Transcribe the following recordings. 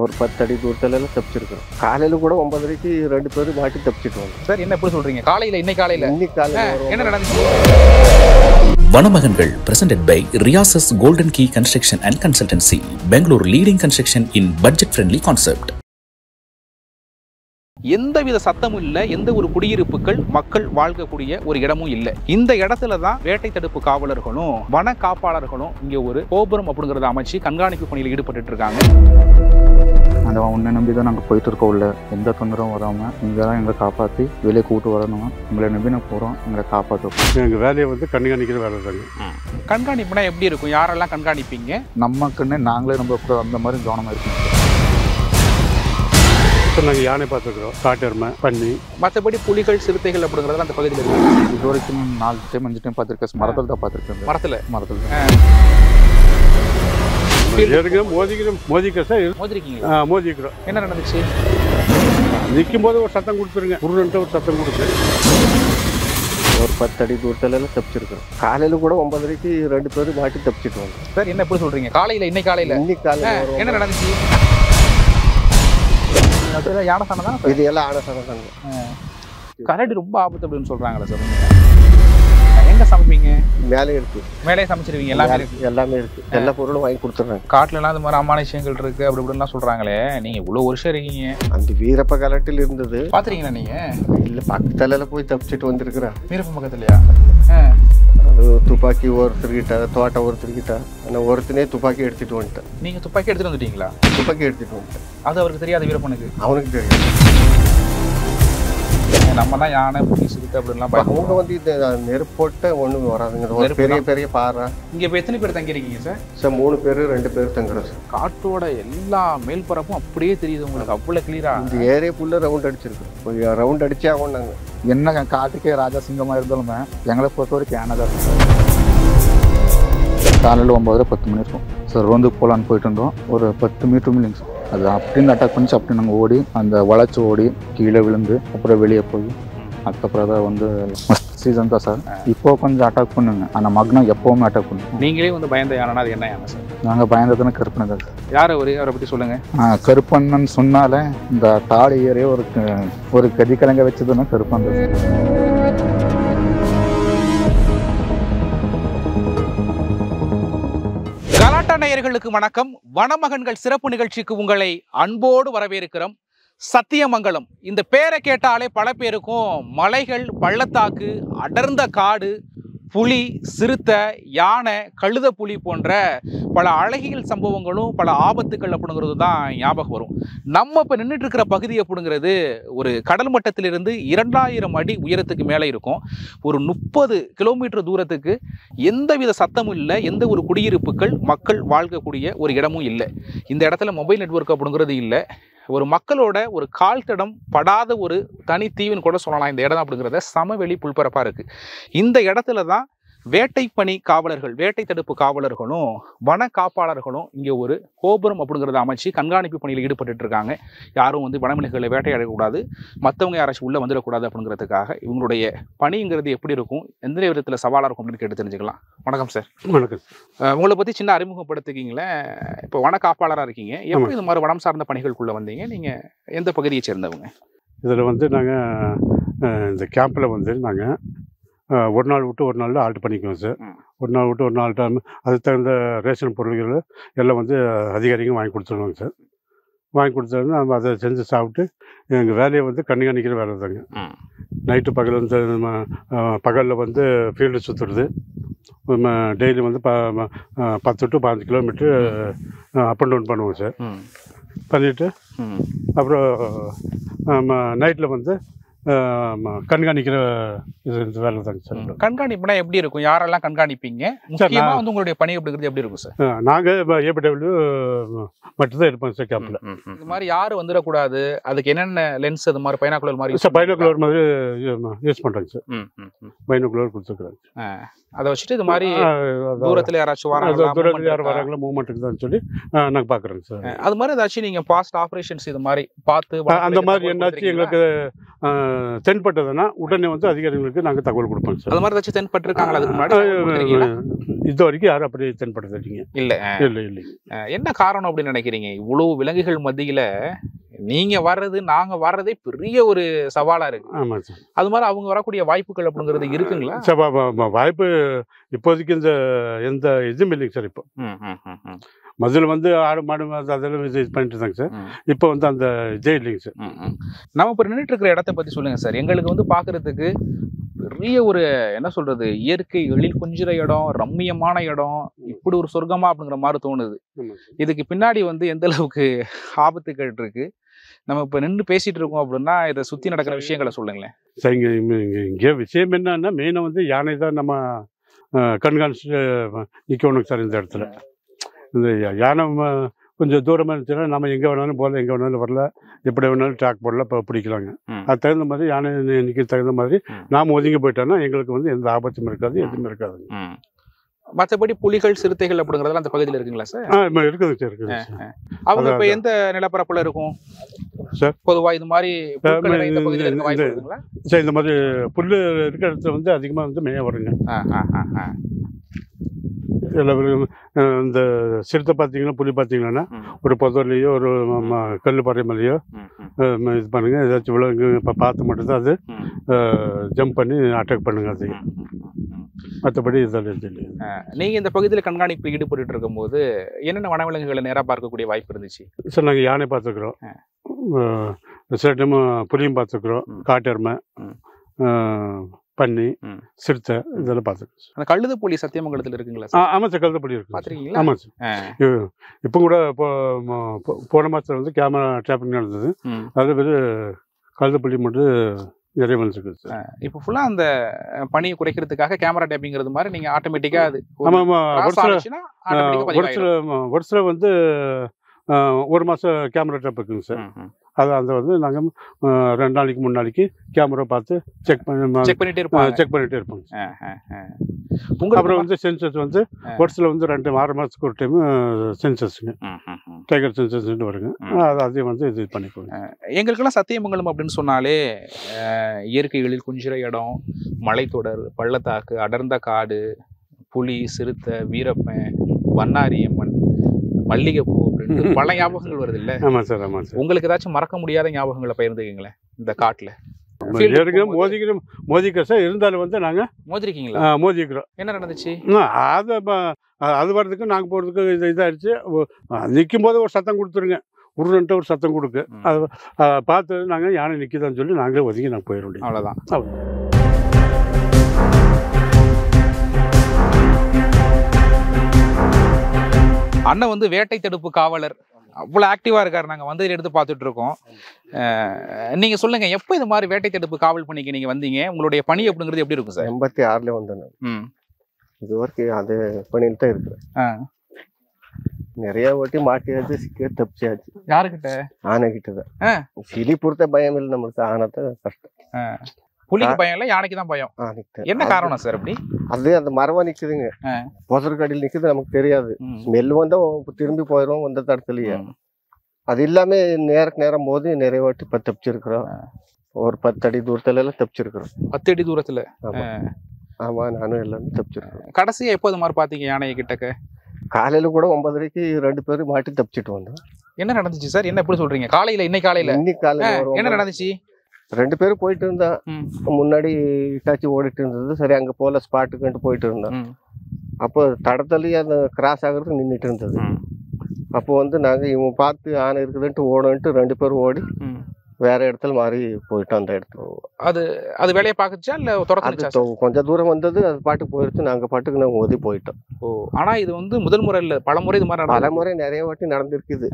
ஒரு 10 அடி தூரத்துலலாம் தப்பிச்சிருக்கிறோம். காலையில் கூட 9:30க்கு 2 பேர் மாட்டி தப்பிச்சிட்டு வந்தோம். சார் என்ன எப்படி சொல்றீங்க? காலையில் இன்னைக்கு காலையில் என்ன நடந்துச்சு? வனமகன்கள் presented by Riyasis Golden Key Construction and Consultancy, Bangalore leading construction in budget friendly concept. எந்தவித சத்தமும் இல்லை, எந்த ஒரு குடியிருப்புகள் மக்கள் வாழ்க்கக்கூடிய ஒரு இடமும் இல்லை. இந்த இடத்துல தான் வேட்டை தடுப்பு காவலர்களும் வன காப்பாளர்களும் இங்கே ஒரு கோபுரம் அப்படிங்கிறத அமைச்சு கண்காணிப்பு பணியில் ஈடுபட்டு இருக்காங்க. அந்த உன்னை நம்பி தான் நாங்கள் போயிட்டு இருக்கோம். உள்ள எந்த தொந்தரவும் வராமல் இங்கே தான் எங்களை காப்பாற்றி வெளியே கூட்டு வரணும். உங்களை நம்பி நான் போகிறோம், எங்களை காப்பாற்றுவோம். எங்கள் வேலையை வந்து கண்காணிக்கிற வேலை தாங்க. கண்காணிப்புனா எப்படி இருக்கும்? யாரெல்லாம் கண்காணிப்பீங்க? நமக்குன்னு நாங்களே நம்ம அந்த மாதிரி கவனமாக இருக்கோம். நாங்கள் யானை பார்த்துருக்குறோம், காட்டெருமை, பன்னி. மற்றபடி புலிகள் சிறுத்தைகள் அப்படிங்கிறது அந்த பகுதியில் இருக்கு. இது வரைக்கும் 4 டைம் 5 டைம் பார்த்துருக்கேன். மரத்தில் தான் பார்த்துருக்கேன். மரத்தில் மோதிக்கிறோம். என்ன நடந்துச்சு? நிற்கும் போது ஒரு சத்தம் கொடுத்துருங்க, ஒரு சத்தம் கொடுத்து ஒரு 10 அடி தூரத்துலலாம் தப்பிச்சிருக்கிறோம். காலையில் கூட 9:30க்கு 2 பேர் மாட்டி தப்பிச்சிட்டு வந்தோம். சார் என்ன எப்படி சொல்றீங்க? காலையில் இன்னைக்கு காலையில் என்ன நடந்துச்சு? யானை சண்டை தான் இது எல்லாம் ஆன சண்டை தாங்க. கரடி ரொம்ப ஆபத்து அப்படின்னு சொல்றாங்களே சார். எங்க சமைப்பீங்க? மேலே இருக்கு, மேலே சமைச்சிருவீங்க? எல்லாமே இருக்கு, எல்லாமே இருக்கு. எல்லா பொருளும் வாங்கி கொடுத்துட்றாங்க. காட்டுலலாம் இந்த மாதிரி அமானுஷங்கள் இருக்கு அப்படி இப்படின்லாம் சொல்றாங்களே. நீங்க இவ்வளவு வருஷம் இருக்கீங்க, அந்த வீரப்ப கலட்டில் இருந்தது பாத்துறீங்களா நீங்க? இல்லை, பக்கத்துல போய் தப்பிச்சிட்டு வந்திருக்கிறேன். வீரப்ப பக்கத்துலயா? அது துப்பாக்கி ஒருத்தர்கிட்ட, தோட்டம் ஒருத்தர்கிட்ட. ஆனால் ஒருத்தனே துப்பாக்கி எடுத்துட்டு வந்துட்டேன். நீங்க துப்பாக்கி எடுத்துட்டு வந்துட்டீங்களா? துப்பாக்கி எடுத்துட்டு வந்துட்டேன். அது அவருக்கு தெரியாத வீரப்பனுக்கு? அவனுக்கு தெரியும். நம்ம தான் யானை புலி சிறுத்தை அப்படின்லாம் அவங்க வந்து இந்த நெருப்போட்ட ஒன்றும் வராதுங்க. ஒரு பெரிய பெரிய பாறை. இங்கே இப்போ எத்தனை பேர் தங்கியிருக்கீங்க சார்? சார் 3 பேர் 2 பேர் தங்குறோம் சார். காட்டோட எல்லா மேல்பரப்பும் அப்படியே தெரியுது உங்களுக்கு, அவ்வளோ கிளியரா. இந்த ஏரியா ஃபுல்லாக ரவுண்ட் அடிச்சிருக்கோம். ரவுண்ட் அடிச்சே ஆகும். நாங்கள் என்ன காட்டுக்கே ராஜா சிங்கமாக இருந்தாலுமே எங்களை பொறுத்த வரைக்கும் யானை தான். காலையில் 9:30 10 மணி இருக்கும் சார். ரோந்து போகலான்னு போயிட்டு இருந்தோம். ஒரு 10 மீட்டர் இல்லைங்க சார். அது அப்படின்னு அட்டாக் பண்ணிச்சு. அப்படி நாங்கள் ஓடி அந்த வளைச்சி ஓடி கீழே விழுந்து அப்புறம் வெளியே போய் அதுக்கப்புறம் தான் வந்து சீசன் தான் சார். இப்போ கொஞ்சம் அட்டாக் பண்ணுங்க, ஆனால் மக்னம் எப்போவுமே அட்டாக் பண்ணுங்க. நீங்களே வந்து பயந்த யானைனா அது என்ன யானை சார்? நாங்கள் பயந்ததுன்னு கருப்பனை தான் சார். யார் அவரை பற்றி சொல்லுங்க. கருப்பண்ணன் சொன்னாலே இந்த தாடி ஏறிய ஒரு கதிக்கலங்க வச்சதுன்னா கருப்பன் தான் சார். கலாட்டா நேயர்களுக்கு வணக்கம். வனமகன்கள் சிறப்பு நிகழ்ச்சிக்கு உங்களை அன்போடு வரவேற்கிறோம். சத்தியமங்கலம் இந்த பேரை கேட்டாலே பல பேருக்கும் மலைகள், பள்ளத்தாக்கு, அடர்ந்த காடு, புலி, சிறுத்தை, யானை, கழுத புலி போன்ற பல அழகியல் சம்பவங்களும் பல ஆபத்துக்கள் அப்படிங்கிறது தான் ஞாபகம் வரும். நம்ம இப்போ நின்றுட்டு இருக்கிற பகுதி அப்படிங்கிறது ஒரு கடல் மட்டத்திலிருந்து 2000 அடி உயரத்துக்கு மேலே இருக்கும். ஒரு 30 கிலோமீட்டர் தூரத்துக்கு எந்தவித சத்தமும் இல்லை, எந்த ஒரு குடியிருப்புகள் மக்கள் வாழ்க்கக்கூடிய ஒரு இடமும் இல்லை. இந்த இடத்துல மொபைல் நெட்வொர்க் அப்படிங்கிறது இல்லை. ஒரு மக்களோட ஒரு கால் தடம் படாத ஒரு தனி தீவுன்னு கூட சொல்லலாம் இந்த இடம் அப்படிங்கிறத. சமவெளி புல்பரப்பாக இருக்குது. இந்த இடத்துல தான் வேட்டை பணி காவலர்கள், வேட்டை தடுப்பு காவலர்களும் வன காப்பாளர்களும் இங்கே ஒரு கோபுரம் அப்படிங்கிறத அமைச்சு கண்காணிப்பு பணியில் ஈடுபட்டு இருக்காங்க. யாரும் வந்து வனவிலங்குகளை வேட்டையாடக்கூடாது, மற்றவங்க யாராச்சும் உள்ளே வந்துடக்கூடாது அப்படிங்கிறதுக்காக இவங்களுடைய பணிங்கிறது எப்படி இருக்கும், எந்த விதத்தில் சவாலாக இருக்கும் அப்படின்னு கேட்டு தெரிஞ்சுக்கலாம். வணக்கம் சார். வணக்கம். உங்களை பற்றி சின்ன அறிமுகப்படுத்திக்கிங்களேன். இப்போ வன காப்பாளராக இருக்கீங்க, எப்படி இந்த மாதிரி வனம் சார்ந்த பணிகளுக்குள்ளே வந்தீங்க? நீங்கள் எந்த பகுதியை சேர்ந்தவங்க? இதில் வந்து நாங்கள் இந்த கேம்பில் வந்து நாங்கள் ஒரு நாள் விட்டு ஒரு நாளில் ஆல்ட் பண்ணிக்குவோம் சார். ஒரு நாள் விட்டு ஒரு நாள் டைம் அதுக்கு தகுந்த ரேஷன் பொருட்கள் எல்லாம் வந்து அதிகாரிங்க வாங்கி கொடுத்துருவாங்க சார். வாங்கி கொடுத்தாங்க, நம்ம அதை செஞ்சு சாப்பிட்டு எங்கள் வேலையை வந்து கண்காணிக்கிற வேலை தாங்க. நைட்டு பகல் வந்து நம்ம பகலில் வந்து ஃபீல்டு சுற்றுறது. நம்ம டெய்லி வந்து 10 to 15 kilometre up and down பண்ணுவோம் சார். பண்ணிவிட்டு அப்புறம் நைட்டில் வந்து கண்காணிக்கிற இது வேலை தாங்க சார். கண்காணிப்புனா எப்படி இருக்கும்? யாரெல்லாம் கண்காணிப்பீங்க? முக்கியமா வந்து உங்களுடைய பணி அப்படிங்கிறது எப்படி இருக்கும் சார்? நாங்கள் ஏபிடபிள்யூ மட்டும்தான் இருப்போம் சார் கேம்பில். இந்த மாதிரி யாரும் வந்துடக்கூடாது, அதுக்கு என்னென்ன லென்ஸ் அது மாதிரி பைனாகுலர் மாதிரி சார் பைனாகுலர் மாதிரி யூஸ் பண்ணுறாங்க சார். பைனாகுலர் கொடுத்துருக்குறாங்க. அதை வச்சுட்டு இது மாதிரி தூரத்தில் யாராச்சும் தூரத்தில் யாரும் வராங்களோ மூவ்மெண்ட்டுக்கு தான் சொல்லி நாங்கள் பார்க்குறோங்க சார். அது மாதிரி ஏதாச்சும் நீங்கள் பாஸ்ட் ஆப்ரேஷன்ஸ் இது மாதிரி பார்த்து அந்த மாதிரி என்னாச்சும் எங்களுக்கு தென்பட்டதுன்னா உடனே வந்து அதிகாரிகள் அதிகாரிகளுக்கு நாங்கள் தகவல் கொடுப்போங்க சார். அது மாதிரி ஏதாச்சும் தென்பட்டிருக்காங்களா அதுக்கு முன்னாடி? இது வரைக்கும் யாரும் அப்படி தென்படுத்துறீங்க இல்ல இல்லைங்க. என்ன காரணம் அப்படின்னு நினைக்கிறீங்க? இவ்வளவு விலங்குகள் மத்தியில நீங்க வர்றது நாங்க வர்றதே பெரிய ஒரு சவாலா இருக்கு. ஆமா சார். அது மாதிரி அவங்க வரக்கூடிய வாய்ப்புகள் அப்படிங்கிறது இருக்குங்களா? சார் வாய்ப்பு இப்போதைக்கு எந்த இதுவும் இல்லைங்க சார். இப்போ முதல்ல வந்து ஆடு மாடு அதெல்லாம் இது பண்ணிட்டு இருந்தாங்க சார். இப்போ வந்து அந்த இதே இல்லைங்க சார். நம்ம இப்போ நின்றுட்டு இருக்கிற இடத்த பத்தி சொல்லுங்க சார். எங்களுக்கு வந்து பாக்குறதுக்கு பெரிய ஒரு என்ன சொல்றது, இயற்கை எழில் கொஞ்சிற இடம், ரம்மியமான இடம், இப்படி ஒரு சொர்க்கமா அப்படிங்கிற மாதிரி தோணுது. இதுக்கு பின்னாடி வந்து எந்த அளவுக்கு ஆபத்துகள் இருக்கு? நம்ம இப்ப நின்று பேசிட்டு இருக்கோம் அப்படின்னா இதை சுத்தி நடக்கிற விஷயங்களை சொல்லுங்களேன் சார். இங்கே விஷயம் என்னன்னா மெயினா வந்து யானை தான் நம்ம கண்காணிச்சுட்டு நிற்கணும் சார். இந்த இடத்துல இந்த யானை கொஞ்சம் தூரமாக இருந்துச்சுன்னா நம்ம எங்கே வேணாலும் போகல, எங்கே வேணாலும் வரல, எப்படி வேணாலும் ட்ராக் போடல, இப்போ பிடிக்கலாங்க. அது தகுந்த மாதிரி யானை நிற்க தகுந்த மாதிரி நாம் ஒதுங்கி போயிட்டோம்னா எங்களுக்கு வந்து எந்த ஆபத்தும் இருக்காது, எதுவுமே இருக்காது. மற்றபடி புலிகள் சிறுத்தைகள் அப்படிங்கறதெல்லாம் அந்த பகுதியில் இருக்குங்களா சார்? இருக்குதுங்க சார், இருக்குது. அவங்க இப்போ எந்த நிலப்பரப்புல இருக்கும் சார்? பொதுவா இது மாதிரி சார் இந்த மாதிரி புல் இருக்கிற இடத்துல வந்து அதிகமாக வந்து மேய வருங்க. இந்த சிறுத்தை பார்த்தீங்கன்னா புலி பார்த்தீங்கன்னா ஒரு புதர்லையோ ஒரு கல் பாறை மேலேயோ இது பண்ணுங்க. ஏதாச்சும் விலங்கு இப்போ பார்த்து மட்டும்தான் அது ஜம்ப் பண்ணி அட்டாக் பண்ணுங்க. அது மற்றபடி இதெல்லாம். நீங்கள் இந்த பகுதியில் கண்காணிப்பு ஈடுபட்டு இருக்கும்போது என்னென்ன வனவிலங்குகளை நேராக பார்க்கக்கூடிய வாய்ப்பு இருந்துச்சு சார்? நாங்கள் யானை பார்த்துக்குறோம், சில டைம் புலியும் பார்த்துக்குறோம், காட்டெருமை, பன்னி, சிறுத்தை இதெல்லாம் பார்த்துக்கோங்க. அந்த கழுது புலி சத்தியமங்கலத்தில் இருக்குங்களா சார்? ஆமாம் சார், கழுது புலி இருக்கு. பார்த்துருக்கீங்களா? ஆமாம் சார். இப்போ கூட போன மாதத்தில் வந்து கேமரா ட்ராப்பிங் நடந்தது. அது வந்து கழுது புலி மட்டும் நிறைய வந்துருக்கு சார். இப்போ ஃபுல்லாக அந்த பணியை குறைக்கிறதுக்காக கேமரா டேப்பிங்கிறது மாதிரி நீங்கள் ஆட்டோமேட்டிக்காக அது. ஆமாம் ஆமாம். ஒரு சில வந்து ஒரு மாதம் கேமரா ட்ராப் இருக்குங்க சார். அது அந்த வந்து நாங்கள் 2 நாளைக்கு 3 நாளைக்கு கேமரா பார்த்து செக் பண்ணிட்டே இருப்போம். அப்புறம் வந்து சென்சஸ் வந்து ஒரு சில வந்து 6 மாதத்துக்கு ஒரு டைம் சென்சஸ்ங்க, டைகர் சென்சஸ் வருங்க. அதையும் வந்து இது பண்ணிக்குவோங்க. எங்களுக்கெல்லாம் சத்தியமங்கலம் அப்படின்னு சொன்னாலே இயற்கை எழில் கொஞ்சிற இடம், மலைத்தொடர், பள்ளத்தாக்கு, அடர்ந்த காடு, புலி, சிறுத்தை, வீரப்பன், வண்ணாரியம்மன், மல்லிகைப்பூ அப்படின்னு பல ஞாபகங்கள் வருது இல்ல? ஆமாம் சார், ஆமாம் சார். உங்களுக்கு ஏதாச்சும் மறக்க முடியாத ஞாபகங்களை பகிர்ந்துக்கீங்களேன் இந்த காட்டுல? மோதிக்கிறோம் சார். இருந்தாலும் வந்து நாங்கள் மோதிருக்கீங்களா? மோதிக்கிறோம். என்ன நடந்துச்சு? அது வர்றதுக்கு நாங்கள் போகிறதுக்கு இதாகிடுச்சு. நிற்கும் போது ஒரு சத்தம் கொடுத்துருங்க, உருன்ட்டு ஒரு சத்தம் கொடுக்கு. அதை பார்த்து நாங்கள் யானை நிற்கிதான்னு சொல்லி நாங்களே ஒதுங்கி நாங்கள் போயிட முடியும். அவ்வளோதான். அண்ணன் வந்து வேட்டை தடுப்பு காவலர், அவ்வளோ ஆக்டிவா இருக்காரு. நாங்கள் வந்து எடுத்து பார்த்துட்டு இருக்கோம். நீங்க சொல்லுங்க, எப்போ இது மாதிரி வேட்டை தடுப்பு காவல் பணிக்கு நீங்க வந்தீங்க? உங்களுடைய பணி அப்படிங்கிறது எப்படி இருக்கும் சார்? 86ல வந்தேன். இது வரைக்கும் அது பணியில் தான் இருக்கிறேன். நிறைய வாட்டி மாட்டியாச்சு, சிக்க தப்பிச்சாச்சு. யாருக்கிட்ட? ஆனை கிட்ட தான். சிலி பொறுத்த பயம் இல்லை நம்மளுக்கு, ஆனை தான் கஷ்டம். புலிக்கு பயம் இல்லை, யானைக்கு தான் பயம். என்ன காரணம் சார் அப்படி? அது அந்த மரமா நிக்குதுங்க, பொசருக்கடியில் நிக்குது, நமக்கு தெரியாது. ஸ்மெல் வந்தா திரும்பி போயிடும் வந்த தடத்துலயே. அது இல்லாம நேரம் போது நிறைய வாட்டி தப்பிச்சிருக்கிறோம். ஒரு 10 அடி தூரத்துல எல்லாம் தப்பிச்சிருக்கிறோம். 10 அடி தூரத்துல? ஆமா, நானும் எல்லாமே தப்பிச்சிருக்கேன். கடைசியா எப்போ இது மாதிரி பாத்தீங்க யானையை கிட்டக்க? காலையில கூட 9:30க்கு 2 பேரும் மாட்டி தப்பிச்சிட்டு வந்தோம். என்ன நடந்துச்சு சார்? என்ன எப்படி சொல்றீங்க? காலையில? இன்னைக்கு காலையில என்ன நடந்துச்சு? 2 பேரும் போயிட்டு இருந்தா, முன்னாடி இட்டாச்சி ஓடிட்டு இருந்தது. சரி, அங்க போல ஸ்பாட்டுக்கு போயிட்டு இருந்தோம். அப்போ தடத்துலயே அந்த கிராஸ் ஆகுறதுக்கு நின்றுட்டு இருந்தது. அப்போ வந்து நாங்க இவன் பார்த்து ஆனை இருக்குதுன்ட்டு ஓடன்ட்டு 2 பேரும் ஓடி வேற இடத்துல மாறி போயிட்டோம். அந்த இடத்துல அது வேலையை பார்த்துச்சா இல்ல துரத்துச்சா? கொஞ்சம் தூரம் வந்தது, அது பாட்டுக்கு போயிடுச்சு. நாங்க பாட்டுக்கு நாங்க ஓதி போயிட்டோம். ஆனா இது வந்து முதல் முறை இல்ல, பலமுறை இது மாதிரி பலமுறை நிறைய வாட்டி நடந்திருக்குது.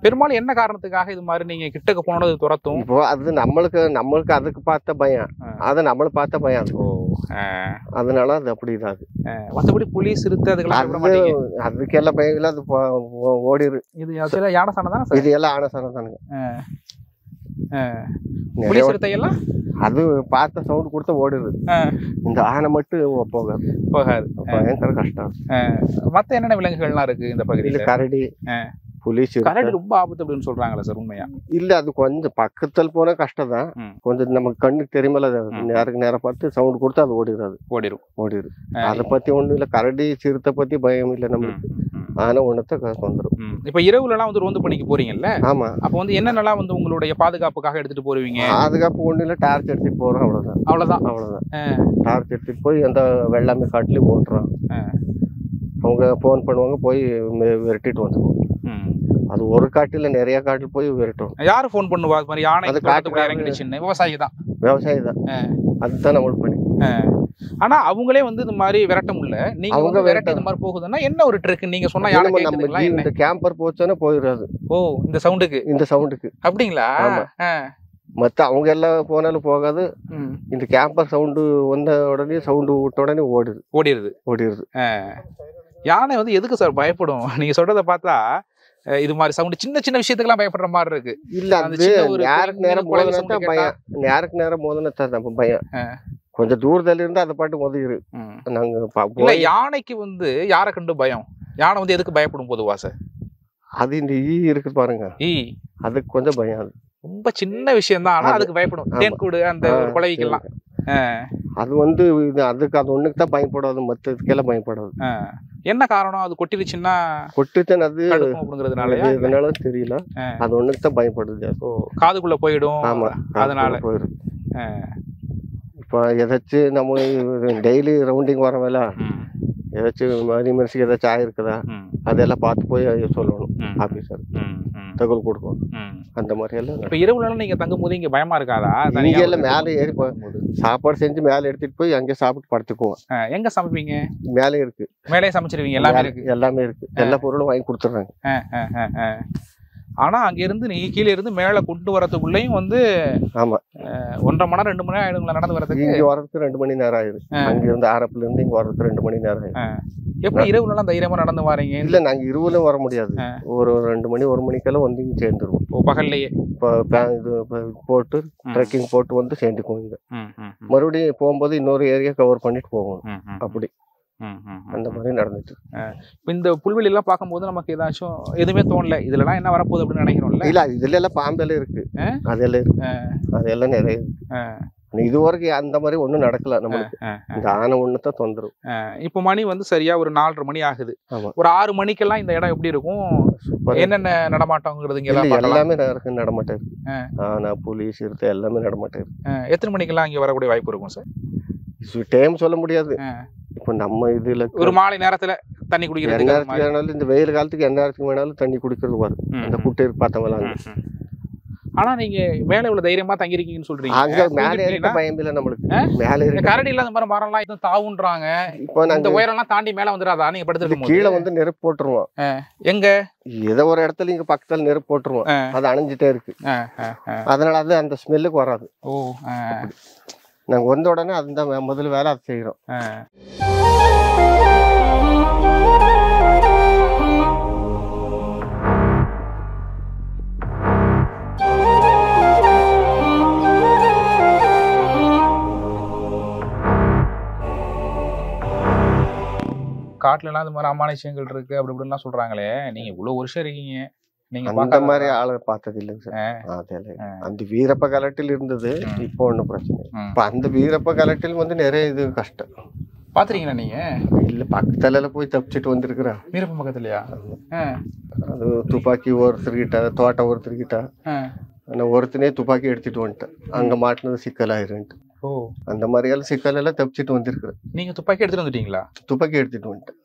பெரும்பாலும் என்ன காரணத்துக்காக இது மாதிரி நீங்க கிட்டக்கு போனது துரத்தும்? இப்போ அது நம்மளுக்கு அதுக்கு பார்த்த பயம், அதை நம்மளுக்கு பார்த்த பயம். அதனால அது அப்படிதான். மற்றபடி புலி, சிறுத்தை அதுக்கெல்லாம் பயம் இல்லை, அது ஓடிரு. இது யானை சாணம் தானே? இது எல்லாம் ஆனை சாணம் தானுங்க. புலி, சிறுத்தை எல்லாம் அது பார்த்த சவுண்ட் கொடுத்த ஓடுது. இந்த ஆனை மட்டும் போகாது. பயங்கர கஷ்டம். மத்த என்னென்ன விலங்குகள்லாம் இருக்கு இந்த பகுதியில்? கரடி, புலி சிறுத்தை கரடி ரொம்ப ஆபத்து அப்படின்னு சொல்றாங்களே சார், உண்மையா? இல்ல அது கொஞ்சம் பக்கத்தில் போனா கஷ்டம் தான். கொஞ்சம் நமக்கு கண்ணுக்கு தெரியுமல, நேருக்கு நேரம் பார்த்து சவுண்ட் கொடுத்தா அது ஓடிடும். ஓடிடும். அதை பத்தி ஒண்ணும் இல்ல. கரடி சிறுத்தை பத்தி பயம் இல்லை நம்மளுக்கு. ஆனா ஒன்னத்தை வந்துடும். இப்ப இரவுலாம் வந்து ரோந்து பண்ணிக்கு போறீங்கல்ல? ஆமா. அப்ப வந்து என்னென்னலாம் வந்து உங்களுடைய பாதுகாப்புக்காக எடுத்துட்டு போறீங்க? பாதுகாப்பு ஒண்ணு இல்ல, டார்ச் எடுத்துட்டு போறோம், அவ்வளவுதான். டார்ச் எடுத்துட்டு போய் அந்த வெள்ளாமை காட்டுலயும் போட்டுறோம். அவங்க போன் பண்ணுவாங்க, போய் விரட்டிட்டு வந்துடுவோம். அது ஒரு காட்டுல நிறைய காட்டுல போய் விரட்டும். யாரு போன் பண்ணுவா? யானை விவசாயி தான். அதுதான் நம்மளுக்கு பண்ணி. ஆனா அவங்களே வந்து இந்த மாதிரி விரட்ட முடியல. நீங்க அவங்க விரட்ட இந்த மாதிரி போகுதுன்னா என்ன ஒரு ட்ரிக் நீங்க சொன்னா? யானை கேக்குதுங்களா? இந்த கேம்பர் போச்சோன்னா போயிடாது. ஓ, இந்த சவுண்டுக்கு அப்படிங்களா? மத்த அவங்க எல்லாம் போனாலும் போகாது. இந்த கேம்பர் சவுண்டு வந்த உடனே, சவுண்டு விட்ட உடனே ஓடிடுது. யானை வந்து எதுக்கு சார் பயப்படும்? நீங்க சொல்றத பார்த்தா இது மாதிரி சவுண்ட் சின்ன சின்ன விஷயத்துக்கெல்லாம் பயப்படுற மாதிரி இருக்கு. இல்ல, அது நேருக்கு நேரம் மோதனா பயம். கொஞ்சம் தூரத்துல இருந்து அதை பாட்டு மோதிரு. நாங்க யானைக்கு வந்து யாரை கண்டு பயம்? யானை வந்து எதுக்கு பயப்படும் பொதுவா சார்? அது இந்த இருக்கு பாருங்க, அதுக்கு கொஞ்சம் பயம். அது ரொம்ப சின்ன விஷயம் தான், ஆனா அதுக்கு பயப்படும். தேன்கூடு அந்த குழவிக்கெல்லாம் அது வந்து அதுக்கு அது ஒண்ணுக்கு தான் பயப்படாது, மற்றதுக்கெல்லாம் பயப்படாது. என்ன காரணம்? அது கொட்டிருச்சுன்னா அது இதனால தெரியல, அது ஒண்ணுக்கு தான் பயப்படுது. காதுக்குள்ள போயிடும். ஆமா, அதனால போயிடும். இப்போ ஏதாச்சும் நம்ம டெய்லி ரவுண்டிங் வரோம்ல, ஏதாச்சும் அனிமல்ஸுக்கு ஏதாச்சும் ஆயிருக்குதா அதெல்லாம் பார்த்து போய் சொல்லணும். ஆபீசர் தகவல் கொடுக்கணும். அந்த மாதிரி எல்லாம். இப்போ இரவுல நீங்க தங்கும் போது இங்க பயமா இருக்காதா? நீங்க எல்லாம் மேலே ஏறி சாப்பாடு செஞ்சு மேலே எடுத்துட்டு போய் அங்கே சாப்பிட்டு படுத்துக்குவோம். எங்க சமைப்பீங்க? மேலே இருக்கு. மேலே சமைச்சிருவீங்க? எல்லாமே இருக்கு. எல்லா பொருளும் வாங்கி கொடுத்துட்றாங்க. ஆனா அங்க இருந்து நீங்க கீழே இருந்து மேல கொண்டு வரதுக்குள்ளயும் வந்து ஆமா 1.5 மணி நேரம் 2 மணி நேரம் ஆயிடுங்களா நடந்து வரதுக்கு? இங்க வரதுக்கு 2 மணி நேரம் ஆயிடுது. அங்க இருந்து ஆரப்புல இருந்து இங்க வரதுக்கு 2 மணி நேரம் ஆயிடுது. எப்படி இரவுலாம் தைரியமா நடந்து வரீங்க? இல்ல, நாங்க இரவுல வர முடியாது. ஒரு 2 மணி 1 மணிக்கெல்லாம் வந்து இங்க சேர்ந்துருவோம். பகல்லையே இது போட்டு ட்ரெக்கிங் போட்டு வந்து சேர்ந்துக்குவோம். இங்க மறுபடியும் போகும்போது இன்னொரு ஏரியா கவர் பண்ணிட்டு போவோம். அப்படி அந்த மாதிரி நடந்துட்டு. இந்த புல்வெளி எல்லாம் பார்க்கும்போது நமக்கு ஏதாச்சும் எதுவுமே தோணல, இதுலலாம் என்ன வரப்போகுது அப்படின்னு நினைக்கிறோம்ல? இல்ல, இதுல எல்லாம் பாம்பெல்லாம் இருக்கு. அதெல்லாம் இருக்கு. அதெல்லாம் நிறைய இருக்கு. இது வரைக்கும் அந்த மாதிரி ஒண்ணும் நடக்கல நம்மளுக்கு. இந்த ஆனை ஒண்ணுதான் தொந்தரவு. இப்ப மணி வந்து சரியா ஒரு 4:30 மணி ஆகுது. ஒரு 6 மணிக்கெல்லாம் இந்த இடம் எப்படி இருக்கும்? என்னென்ன நடமாட்டங்கிறது எல்லாமே நடமாட்டம் இருக்கு. ஆனா புலி சிறுத்தை எல்லாமே நடமாட்டம் இருக்கு. எத்தனை மணிக்கெல்லாம் இங்க வரக்கூடிய வாய்ப்பு இருக்கும் சார்? டைம் சொல்ல முடியாது. இப்ப நம்ம இதுல ஒரு மாலை நேரத்துல தண்ணி குடிக்கிறது, இந்த வெயில் காலத்துக்கு எந்த நேரத்துக்கு வேணாலும் தண்ணி குடிக்கிறது வரும். அந்த குட்டை பார்த்தவங்க. ஆனா நீங்க மேல இவ்வளவு தைரியமா தங்கிருக்கீங்கன்னு சொல்றீங்க. மேலே இருக்க பயம் இல்ல நம்மளுக்கு. மேலே இருக்க கரடி இல்லாத மாதிரி மரம் எல்லாம் இதுவும் தாவுன்றாங்க. இப்போ இந்த உயரம் எல்லாம் தாண்டி மேல வந்துடாதா? நீங்க படுத்துட்டு கீழே வந்து நெருப்பு போட்டுருவோம். எங்க ஏதோ ஒரு இடத்துல இங்க பக்கத்துல நெருப்பு போட்டுருவோம். அது அணைஞ்சிட்டே இருக்கு. அதனால அது அந்த ஸ்மெல்லுக்கு வராது. நாங்க வந்த உடனே அதுதான் முதல் வேலை அதை செய்யறோம். காட்டுல எல்லாம் இந்த மாதிரி அமானுஷ்யங்கள் இருக்கு அப்படி இப்படிலாம் சொல்றாங்களே, நீங்க இவ்வளவு வருஷம் இருக்கீங்க, நீங்க அந்த மாதிரி ஆளை பார்த்தது இல்லைங்க சார். அந்த வீரப்ப கலட்டில் இருந்தது. இப்போ ஒன்றும் பிரச்சனை. இப்போ அந்த வீரப்ப கலட்டில் வந்து நிறைய இது கஷ்டம். பாத்துறீங்களா நீங்க? இல்ல, பக்கத்துல போய் தப்பிச்சுட்டு வந்திருக்கிறேன். வீரப்ப பக்கத்துலயா? அது துப்பாக்கி ஒருத்தர்கிட்ட, தோட்டம் ஒருத்தர்கிட்ட, ஒருத்தனே துப்பாக்கி எடுத்துட்டு வந்துட்டேன். அங்க மாட்டினது சிக்கலாயிருன்ட்டு. அந்த மாதிரியால சிக்கல் எல்லாம் தப்பிச்சுட்டு வந்திருக்கிறேன். நீங்க துப்பாக்கி எடுத்துட்டு வந்துட்டீங்களா? துப்பாக்கி எடுத்துட்டு வந்துட்டேன்.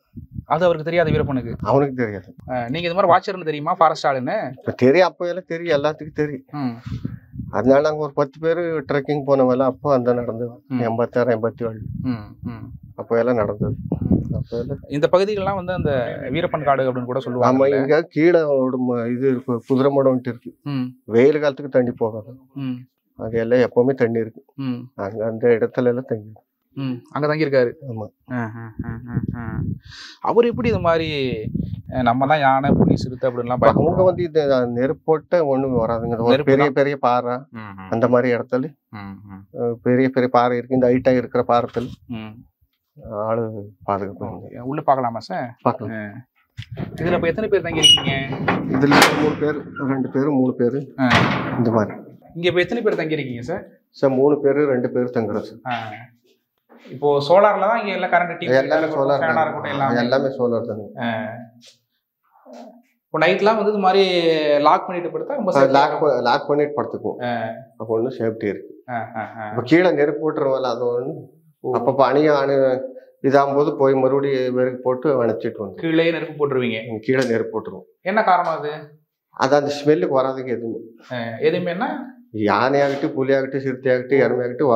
அது அவருக்கு தெரியாது, வீரப்பனுக்கு? அவனுக்கு தெரியாது. நீங்க இது மாதிரி வாட்சர்னு தெரியுமா? ஃபாரஸ்ட் ஆளுன்னு தெரியும். அப்போ எல்லாம் தெரியும், எல்லாத்துக்கும் தெரியும். அதனால நாங்க ஒரு 10 பேர் ட்ரெக்கிங் போனவங்க. அப்போ அந்த நடந்தது 86 87 அப்போ எல்லாம் நடந்தது. இந்த பகுதிகள்லாம் வந்து அந்த வீரப்பன் காடு அப்படின்னு கூட சொல்லுவாங்க. ஆமா, இங்க கீழே இது இருக்கு, குதிரை மடம் இருக்கு. வெயில் காலத்துக்கு தண்ணி போகாது. அது எல்லாம் எப்பவுமே தண்ணி இருக்கு. அங்க அந்த இடத்துல எல்லாம் தண்ணி அங்க தங்கியிருக்காரு. அவர் எப்படி இது மாதிரி நம்ம தான் யானை புலி சிறுத்தை அப்படின்லாம் அவங்க வந்து இது நெருப்பு போட்ட ஒண்ணுமே வராதுங்க. ஒரு பெரிய பெரிய பாறை அந்த மாதிரி இடத்துல பெரிய பெரிய பாறை இருக்கு. இந்த ஹைட்டா இருக்கிற பாறத்துல ஆளு பாதுகாப்பு. உள்ள பாக்கலாமா சார்? பாக்கலாம். இதுல இப்ப எத்தனை பேர் தங்கி இருக்கீங்க? இதுல 3 பேர், 2 பேர், 3 பேர் இந்த மாதிரி. இங்க இப்ப எத்தனை பேர் தங்கி இருக்கீங்க சார்? சார் 3 பேர், 2 பேர் தங்குறோம் சார். இப்போ சோலார்ல தான் இங்க எல்லாம் கரண்ட் எல்லாமே சோலார் ஃபேனா இருக்கட்டும் எல்லாமே சோலார் தாங்க. இப்போ நைட்லாம் வந்து இது மாதிரி லாக் பண்ணிட்டு படுத்தா ரொம்ப லாக் பண்ணிட்டு படுத்துக்குவோம். அப்போ ஒன்றும் சேஃப்டி இருக்கு. இப்போ கீழே நெருப்பு போட்டுருவோம்ல, அது ஒன்று அப்பப்போ இதாகும்போது போய் மறுபடியும் வெறுக்கு போட்டு அணைச்சிட்டு வந்து கீழே நெருப்பு போட்டுருவீங்க. கீழே நெருப்பு போட்டுருவோம். என்ன காரணம் அது? அந்த ஸ்மெல்லுக்கு வராதுக்கு எதுவுமேனா யானையாகட்டும், புலியாகட்டும், சிறுத்தையாகட்டும், எருமையாகட்டும்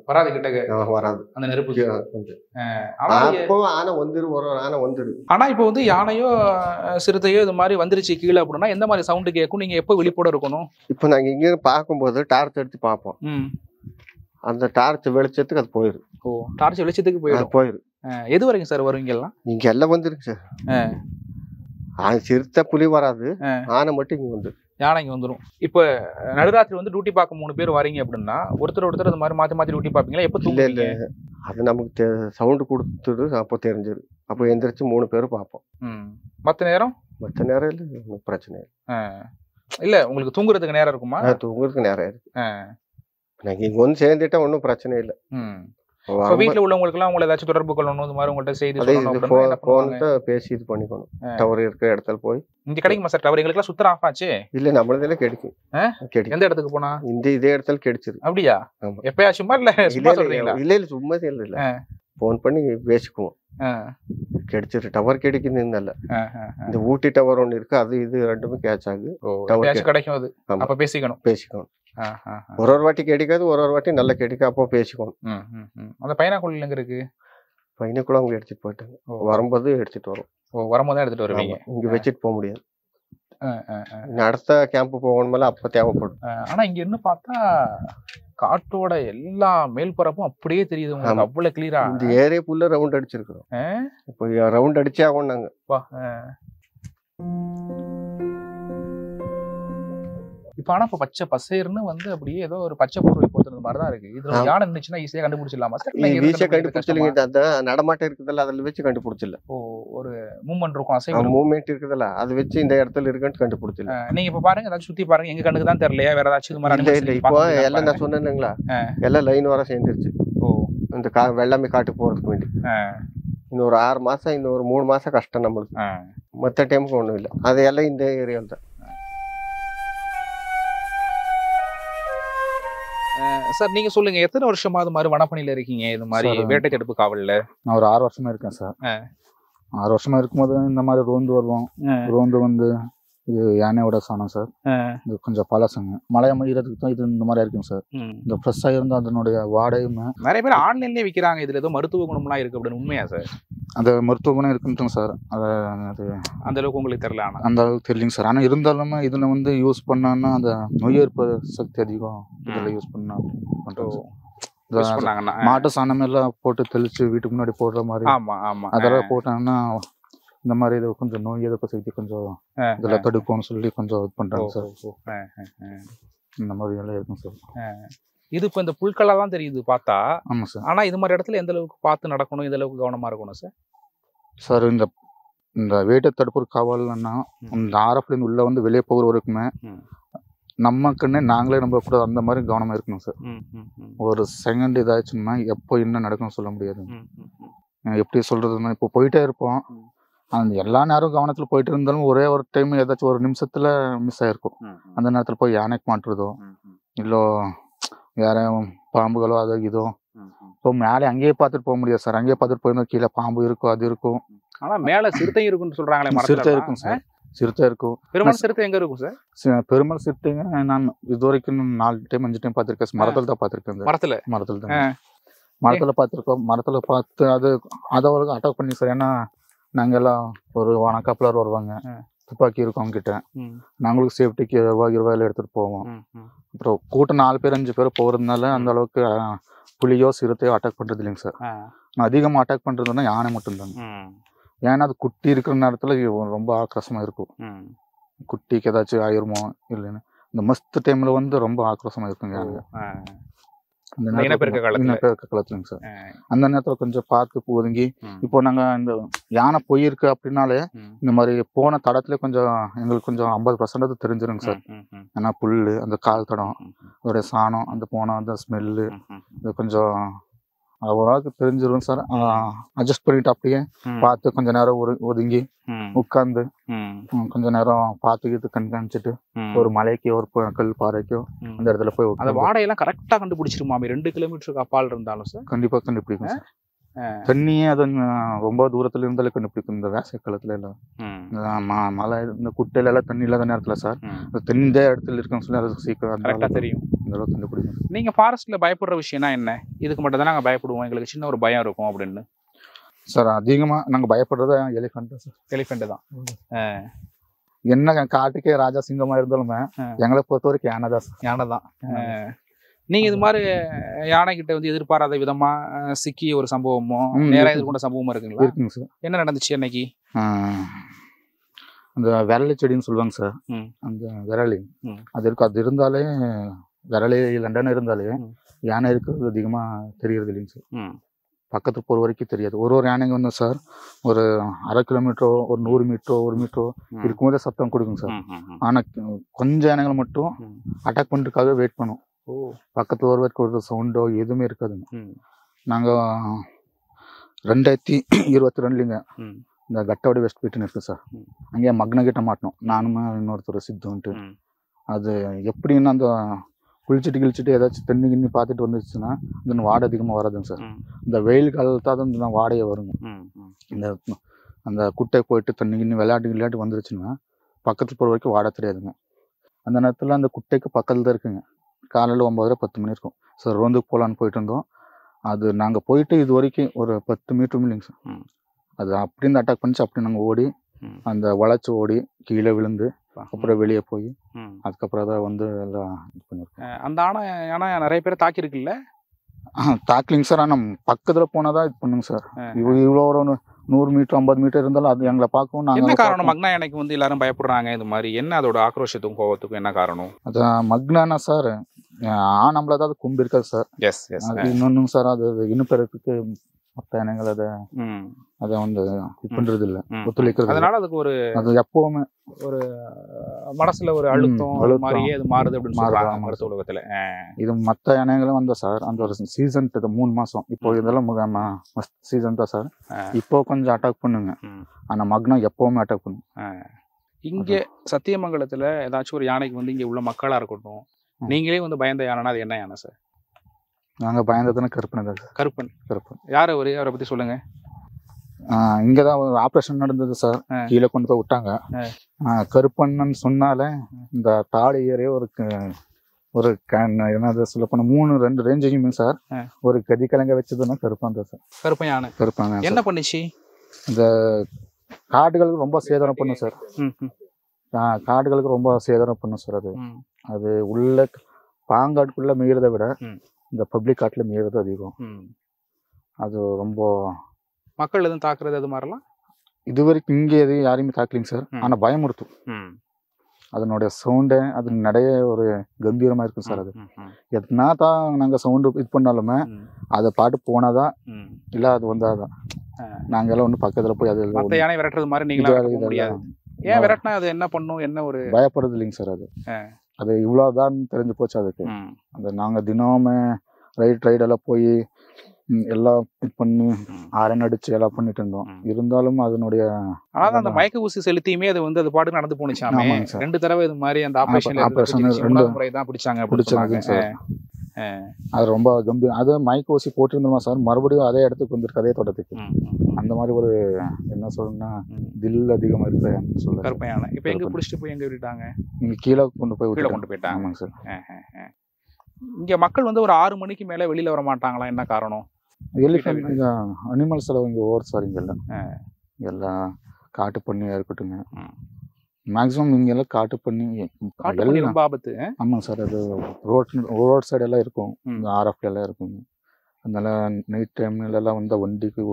வராது கிட்ட வராது அந்த நெருப்பு கொஞ்சம். அப்போ ஆனை வந்துரு. ஆனா இப்போ வந்து யானையோ சிறுத்தையோ இது மாதிரி வந்துருச்சு கீழே அப்படின்னா எந்த மாதிரி சவுண்டு கேட்கும்? நீங்க எப்போ விழிப்போட இருக்கணும்? இப்போ நாங்க இங்க பார்க்கும்போது டார்ச் எடுத்து பார்ப்போம். அந்த டார்ச் வெளிச்சத்துக்கு அது போயிரு. டார்ச் வெளிச்சத்துக்கு போயிரு. எது வரைக்கும் சார் வரும் இங்கெல்லாம்? இங்க எல்லாம் வந்துருக்கு சார். சிறுத்தை புலி வராது, ஆனை மட்டும் இங்க வந்துரு. யானை இங்க வந்துடும். இப்போ நடுராத்திரி வந்து டியூட்டி பார்க்க 3 பேர் வரீங்க அப்படின்னா ஒருத்தர் அது மாதிரி மாற்றி டியூட்டி பார்ப்பீங்களா? எப்போ இல்ல அது நமக்கு சவுண்டு கொடுத்துடு, அப்போ தெரிஞ்சிரு. அப்போ எந்திரிச்சு 3 பேரும் பார்ப்போம். மற்ற நேரம் இல்லை, பிரச்சனை இல்லை. உங்களுக்கு தூங்குறதுக்கு நேரம் இருக்குமா? தூங்குறதுக்கு நேரம் இருக்கு. நாங்க இங்க வந்து சேர்ந்துட்டா ஒன்றும் பிரச்சனை இல்லை. வீட்டுல உள்ளவங்களுக்கு எல்லாம் உங்களை ஏதாச்சும் தொடர்பு கொள்ளணும், இந்த மாதிரி உங்கள்ட்ட செய்தி பேசி இது பண்ணிக்கணும். டவர் இருக்கிற இடத்துல போய் இங்க கிடைக்குமா சார் டவர்? எங்களுக்கு சுத்தர ஆஃப் ஆச்சு. இல்ல நம்மளதுல கிடைக்கும். எந்த இடத்துக்கு போனா? இதே இடத்துல கிடைச்சிரு. அப்படியா? எப்பயாச்சுமா இல்ல சும்மா சொல்றீங்களா? இல்ல சும்மா இல்ல, போன் பண்ணி பேசிக்குவோம். கிடைச்சிரு. டவர் கிடைக்குது. இந்த ஊட்டி டவர் ஒண்ணு இருக்கு, அது இது ரெண்டுமே கேட்ச் ஆகுது. டவர் கிடைக்கும். அது அப்ப பேசிக்கணும். ஒரு வாட்டி கிடைக்காது, ஒரு வாட்டி நல்லா கிடைக்கும். அப்போ பேசிக்கணும். அந்த பைனாக்குள்ள எங்க இருக்கு? பைனாக்குள்ள அவங்க எடுத்துட்டு போயிட்டாங்க. வரும்போது எடுத்துட்டு வரும். வரும்போது எடுத்துட்டு வருவீங்க. இங்க வச்சுட்டு போக முடியாது. அடுத்த கேம்ப் போகணும்ல, அப்ப தேவைப்படும். ஆனா இங்க என்ன பார்த்தா காட்டோட எல்லா மேல்பரப்பும் அப்படியே தெரியுது உங்களுக்கு, அவ்வளவு கிளியரா. இந்த ஏரியா ஃபுல்லா ரவுண்ட் அடிச்சிருக்கிறோம். இப்போ ரவுண்ட் அடிச்சே ஆகும் நாங்க. இப்ப ஆனா இப்ப பச்சை பசேர்னு வந்து அப்படியே ஏதோ ஒரு பச்சை பொருளை கொடுத்துருந்த மாதிரிதான் இருக்கு. இதுல யானை இருந்துச்சுன்னா ஈஸியா கண்டுபிடிச்சிடலாமா சார்? ஈஸியா கண்டுபிடிச்சிருங்க. அந்த நடமாட்டம் இருக்குதுல்ல, அதுல வச்சு கண்டுபிடிச்சிடல. ஒரு மூவ்மெண்ட் இருக்கும், அசைவு மூவ்மெண்ட் இருக்குதுல்ல, அது வச்சு இந்த இடத்துல இருக்குன்னு கண்டுபிடிச்சிடல. நீங்க இப்ப பாருங்க, ஏதாச்சும் சுத்தி பாருங்க, எங்க கண்ணுக்கு தான் தெரியலையா? வேற ஏதாச்சும் இல்ல இப்போ எல்லாம் நான் சொன்னேன்னுங்களா, எல்லாம் லைன் வர சேர்ந்துருச்சு. இந்த வெள்ளாமை காட்டுக்கு போறதுக்கு வேண்டி இன்னொரு 6 மாசம், இன்னொரு 3 மாசம் கஷ்டம் நம்மளுக்கு. மற்ற டைமுக்கு ஒண்ணும் இல்லை. அதையெல்லாம் இந்த ஏரியாவில் தான். சார் நீங்க சொல்லுங்க, எத்தனை வருஷமா அது மாதிரி வனப்பணியில இருக்கீங்க? இது மாதிரி வேட்டை தடுப்பு காவல்ல? நான் ஒரு 6 வருஷமா இருக்கேன் சார். 6 வருஷமா இருக்கும்போது இந்த மாதிரி ரோந்து வருவோம். ரோந்து வந்து இது யானையோட சாணம் சார். இது கொஞ்சம் பழசுங்க. மழை மயிறதுக்கு தான் இது இந்த மாதிரி இருக்குங்க சார். இந்த ஃப்ரெஷ்ஷா இருந்தா அதனுடைய வாடகையுமே. நிறைய பேர் ஆன்லைன்லயே விற்கிறாங்க. இதுல ஏதோ மருத்துவ குணம்லாம் இருக்கு அப்படின்னு, உண்மையா சார்? அந்த மருத்துவ குணம் இருக்குங்க சார். அது அந்த அளவுக்கு உங்களுக்கு தெரியல? ஆனா அந்த அளவுக்கு தெரியலைங்க சார். ஆனா இருந்தாலுமே இதுல வந்து யூஸ் பண்ணா அந்த நோய் எதிர்ப்பு சக்தி அதிகம். இதுல யூஸ் பண்ணா மாட்டு சாணம் எல்லாம் போட்டு தெளிச்சு வீட்டுக்கு முன்னாடி போடுற மாதிரி அதெல்லாம் போட்டாங்கன்னா இந்த மாதிரி இது கொஞ்சம் நோய் எதிர்ப்பு சக்தி கொஞ்சம் இதெல்லாம் தடுக்கும்னு சொல்லி கொஞ்சம் இது பண்றாங்க சார். இந்த மாதிரி எல்லாம் இருக்கும் சார். இது இப்போ இந்த புல்களாக தான் தெரியுது பார்த்தா. ஆமாம் சார். ஆனால் இது மாதிரி இடத்துல எந்த அளவுக்கு பார்த்து நடக்கணும், எந்த அளவுக்கு கவனமாக இருக்கணும் சார்? சார் இந்த வேட்டை தடுப்பு காவல்னா இந்த ஆரப்புலேருந்து உள்ள வந்து வெளியே போகிற வரைக்குமே நமக்குன்னு நாங்களே நம்ம கூட அந்த மாதிரி கவனமாக இருக்கணும் சார். ஒரு செகண்ட் இதாச்சுன்னா எப்போ என்ன நடக்கும்னு சொல்ல முடியாது. எப்படி சொல்றதுன்னா, இப்போ போயிட்டே இருப்போம், அந்த எல்லா நேரம் கவனத்தில் போயிட்டு இருந்தாலும் ஒரே ஒரு டைம் ஏதாச்சும் ஒரு நிமிஷத்துல மிஸ் ஆயிருக்கும். அந்த நேரத்தில் போய் யானைக்கு மாட்டுறதோ இல்லை வேற பாம்புகளோ அதோ இதோ இப்போ மேலே அங்கேயே பார்த்துட்டு போக முடியாது சார். அங்கேயே பார்த்துட்டு போயிருந்தோம், கீழே பாம்பு இருக்கும், அது இருக்கும். ஆனால் மேலே சிறுத்தை இருக்குன்னு சொல்றாங்களே? சிறுத்தை இருக்கும் சார். சிறுத்தை இருக்கும். பெருமாள் சிறுத்தை எங்க இருக்கும் சார்? பெருமாள் சிறுத்தைங்க நான் இது வரைக்கும் 4 டைம் 5 டைம் பார்த்துருக்கேன். மரத்தில் தான் பார்த்துருக்கேன். மரத்தில் தான் மரத்தில் பார்த்துருக்கோம். மரத்தில் பார்த்து அதை வரைக்கும் அட்டாக் பண்ணி சார். ஏன்னா நாங்கள் எல்லாம் ஒரு வனக்காப்பிலர் வருவாங்க, துப்பாக்கி இருக்கும் அவங்க கிட்ட. நாங்களுக்கு சேஃப்டிக்கு ரூபாயில் எடுத்துகிட்டு போவோம். அப்புறம் கூட்டம் 4 பேர் 5 பேர் போகிறதுனால அந்த அளவுக்கு புலியோ சிறுத்தையோ அட்டாக் பண்ணுறது இல்லைங்க சார். அதிகமாக அட்டாக் பண்ணுறதுன்னா யானை மட்டும்தாங்க. ஏன்னா அது குட்டி இருக்கிற நேரத்தில் ரொம்ப ஆக்ரோஷமாக இருக்கும். குட்டிக்கு ஏதாச்சும் ஆயிருமோ இல்லைன்னு இந்த மஸ்த் டைமில் வந்து ரொம்ப ஆக்ரோஷமாக இருக்குங்க. அந்த இனப்பெருக்க காலத்துல. இனப்பெருக்க காலத்துலங்க சார். அந்த நேரத்துல கொஞ்சம் பார்த்து ஒதுங்கி, இப்போ நாங்க இந்த யானை போயிருக்கு அப்படின்னாலே இந்த மாதிரி போன தடத்துல கொஞ்சம் எங்களுக்கு கொஞ்சம் 50% தெரிஞ்சிருங்க சார். ஏன்னா புல்லு, அந்த கால் தடம், அதோடைய சாணம், அந்த போன அந்த ஸ்மெல்லு, இது கொஞ்சம் ஓரளவுக்கு தெரிஞ்சிரும் சார். அட்ஜஸ்ட் பண்ணிட்டு அப்படியே பார்த்து கொஞ்ச நேரம் ஒதுங்கி உட்கார்ந்து கொஞ்ச நேரம் பார்த்துக்கிட்டு கண்காணிச்சுட்டு ஒரு மலைக்கு ஒரு கல் பாறைக்கோ அந்த இடத்துல போய் அந்த வாடையெல்லாம் கரெக்டா கண்டுபிடிச்சிருமாமே 2 கிலோமீட்டருக்கு அப்பால் இருந்தாலும் சார். கண்டிப்பா கண்டுபிடிக்கும் சார். தண்ணியே அது ரொம்ப தூரத்துல இருந்தாலே கண்டுபிடிக்கும். இந்த வேசை காலத்துல எல்லாம் மழை இந்த குட்டையில எல்லாம் தண்ணி இல்லாத நேரத்துல சார் தெரிந்த இடத்துல இருக்குன்னு சொல்லி அது சீக்கிரம் கரெக்டா தெரியும். இந்த அளவுக்கு கண்டுபிடிக்கும். நீங்க ஃபாரஸ்ட்ல பயப்படுற விஷயம்னா என்ன? இதுக்கு மட்டும் தான் நாங்க பயப்படுவோம், எங்களுக்கு சின்ன ஒரு பயம் இருக்கும் அப்படின்னு சார். அதிகமா நாங்க பயப்படுறது எலிஃபென்ட் சார். எலிஃபென்ட் தான். என்ன காட்டுக்கே ராஜா சிங்கமா இருந்தாலுமே எங்களை பொறுத்த வரைக்கும் யானை தான். யானை தான். நீங்க இது மாதிரி யானை கிட்ட வந்து எதிர்பாராத விதமா சிக்கிய ஒரு சம்பவமோ நேரா எதிர்கொண்ட சம்பவமா இருக்குங்களா? இருக்குங்க சார். என்ன நடந்துச்சு அன்னைக்கு? அந்த விரலி செடின்னு சொல்லுவாங்க சார். அந்த விரலி அது இருக்கு. அது இருந்தாலே விரலி லண்டன் இருந்தாலே யானை இருக்கிறது அதிகமா தெரியறது இல்லைங்க சார். பக்கத்துக்கு போகிற வரைக்கும் தெரியாது. ஒரு யானைங்க வந்து சார் ஒரு 1/2 கிலோமீட்டரோ ஒரு 100 மீட்டரோ 1 மீட்டரோ இருக்கும்போதே சத்தம் கொடுக்குங்க சார். ஆனால் கொஞ்சம் யானைகள் மட்டும் அட்டாக் பண்ணுறதுக்காக வெயிட் பண்ணும். பக்கத்தில் ஒரு வரைக்கும் ஒரு சவுண்டோ எதுவுமே இருக்காதுங்க. நாங்கள் 2022லிங்க இந்த கட்டோடி வெஸ்ட் பீட்டுன்னு இருக்குது சார். அங்கேயே மக்னகிட்ட மாட்டோம் நானுமே இன்னொருத்தர் சித்துன்ட்டு. அது எப்படின்னா அந்த குளிச்சுட்டு ஏதாச்சும் தண்ணி கிண்ணி பார்த்துட்டு வந்துச்சுன்னா இந்த வாடை அதிகமாக வராதுங்க சார். இந்த வெயில் காலத்தான் அந்த வாடையே வருங்க. இந்த அந்த குட்டை போயிட்டு தண்ணி கிண்ணி விளையாட்டு வந்துருச்சுன்னா பக்கத்து போகிற வரைக்கும் வாடை தெரியாதுங்க. அந்த நேரத்தில் அந்த குட்டைக்கு பக்கத்தில் தான் இருக்குங்க. காலையில் 9:30 10 மணி இருக்கும் சார். ரோந்துக்கு போகலான்னு போயிட்டு இருந்தோம். அது நாங்கள் போயிட்டு இது வரைக்கும் ஒரு 10 மீட்டர் இல்லைங்க சார். அது அப்படி இந்த அட்டாக் பண்ணிச்சு. அப்படி நாங்கள் ஓடி அந்த வளைச்சி ஓடி கீழே விழுந்து அப்புறம் வெளியே போய் அதுக்கப்புறம் தான் வந்து எல்லாம் இது பண்ணியிருக்கோம். அந்த ஆனா நிறைய பேர் தாக்கியிருக்குல்ல? தாக்கலிங்க சார். ஆனால் பக்கத்தில் போனால் இது பண்ணுங்க சார். இவ்வளோ ஒரு 100 மீட்டர் 50 மீட்டர் இருந்தாலும் அது எங்களை பார்க்கவும் நாங்கள். என்ன காரணம் மக்னா எனக்கு வந்து எல்லாரும் பயப்படுறாங்க இது மாதிரி? என்ன அதோட ஆக்ரோஷத்துக்கும் கோவத்துக்கும் என்ன காரணம்? அது மக்னானா சார் நம்மள ஏதாவது கும்பு இருக்காது சார். இன்னொன்னு சார் அது இனப்பெருக்கத்துக்கு மற்ற இனங்கள் அதை வந்து இது பண்றது இல்லை, ஒத்துழைக்கிறது. அதனால அதுக்கு ஒரு அது எப்பவுமே ஒரு மனசுல ஒரு அழுத்தம் மாதிரியே அது மாறுது அப்படின்னு சொல்றாங்க மருத்துவ உலகத்துல. இது மற்ற இனங்களும் வந்தா சார் அந்த ஒரு சீசன் 3 மாசம் இப்போ இதெல்லாம் சீசன் தான் சார். இப்போ கொஞ்சம் அட்டாக் பண்ணுங்க. ஆனா மக்னா எப்பவுமே அட்டாக் பண்ணும். இங்க சத்தியமங்கலத்துல ஏதாச்சும் ஒரு யானைக்கு வந்து இங்க உள்ள மக்களா இருக்கட்டும், நீங்களே வந்து பயந்த யானைனா அது என்ன யானை சார்? நாங்க பயந்ததுன்னா கருப்பன் தான் சார். கருப்பன். யார் அவரை பத்தி சொல்லுங்க. இங்கதான் ஒரு ஆப்ரேஷன் நடந்தது சார். கீழே கொண்டு போய் விட்டாங்க. கருப்பன்னு சொன்னாலே இந்த தாடி ஏறிய ஒரு என்ன சொல்ல போனா 2 ரேஞ்சுமே சார் ஒரு கதி கலங்க வச்சதுன்னா கருப்பான் தான் சார். கருப்பன் யானை. கருப்பான் என்ன பண்ணுச்சு? இந்த காடுகளுக்கு ரொம்ப சேதாரம் பண்ணும் சார். காடுகளுக்கு ரொம்ப சேதாரம் பண்ணும் சார். அது உள்ள பாங்காட்டுக்குள்ள மீறதை விட இந்த பப்ளிக் காட்டுல மீறது அதிகம். அது ரொம்ப மக்கள் எதுவும் தாக்குறது அது மாதிரிலாம் இது வரைக்கும் இங்கே எதுவும் யாரையுமே தாக்கலிங்க சார். ஆனா பயமுறுத்தும். அதனுடைய சவுண்டு அது நிறைய ஒரு கம்பீரமா இருக்கும் சார். அது எதுனா தான் நாங்க சவுண்டு இது பண்ணாலுமே அதை பாட்டு போனாதான் இல்ல அது வந்தாதான் நாங்க எல்லாம் ஒண்ணு பக்கத்துல போய் அது மத்த யானை விரட்டுறது மாதிரி நீங்களா? ஏன் விரட்டினா அது என்ன பண்ணும்? என்ன ஒரு பயப்படுறது இல்லைங்க சார். அது இவ்வளவுதான் தெரிஞ்சு போச்சு அதுக்கு. அந்த நாங்க தினமுமே ரைடெல்லாம் போய் எல்லாம் இது பண்ணி ஆரன் அடிச்சு எல்லாம் பண்ணிட்டு இருந்தோம். இருந்தாலும் அதனுடைய அந்த மயக்க ஊசி செலுத்தியுமே அது வந்து அது பாட்டு நடந்து போனுச்சாமே. 2 தடவை இது மாதிரி அந்த ஆபரேஷன் 2 முறை தான் பிடிச்சாங்க சார். அது ரொம்ப கம்பீரம். அது மயக்க ஊசி போட்டிருந்தோமா சார் மறுபடியும் அதே இடத்துக்கு வந்துருக்கு, அதே தோட்டத்துக்கு. அந்த மாதிரி ஒரு என்ன சொல்லணும்னா தில் அதிகமா இருக்கு சொல்ல. கருப்பையான இப்ப எங்க பிடிச்சிட்டு போய் எங்க விட்டுட்டாங்க? இங்க கீழே கொண்டு போயிட்டாங்க. ஆமாங்க சார். இங்க மக்கள் வந்து ஒரு 6 மணிக்கு மேல வெளியில வர மாட்டாங்களா? என்ன காரணம்? எலிஃபென்ட் அனிமல்ஸ் எல்லாம் இங்க ஓவர் சார். இங்க எல்லாம் காட்டு பண்ணியா இருக்கட்டுங்க. மேக்ஸிமம் இங்க எல்லாம் காட்டு பண்ணி ரொம்ப ஆபத்து. ஆமாங்க சார். அது ரோட் சைடு எல்லாம் இருக்கும், ஆர்எஃப் எல்லாம் இருக்குங்க. அதனால நைட் டைம்ல எல்லாம் வந்து வண்டிக்கு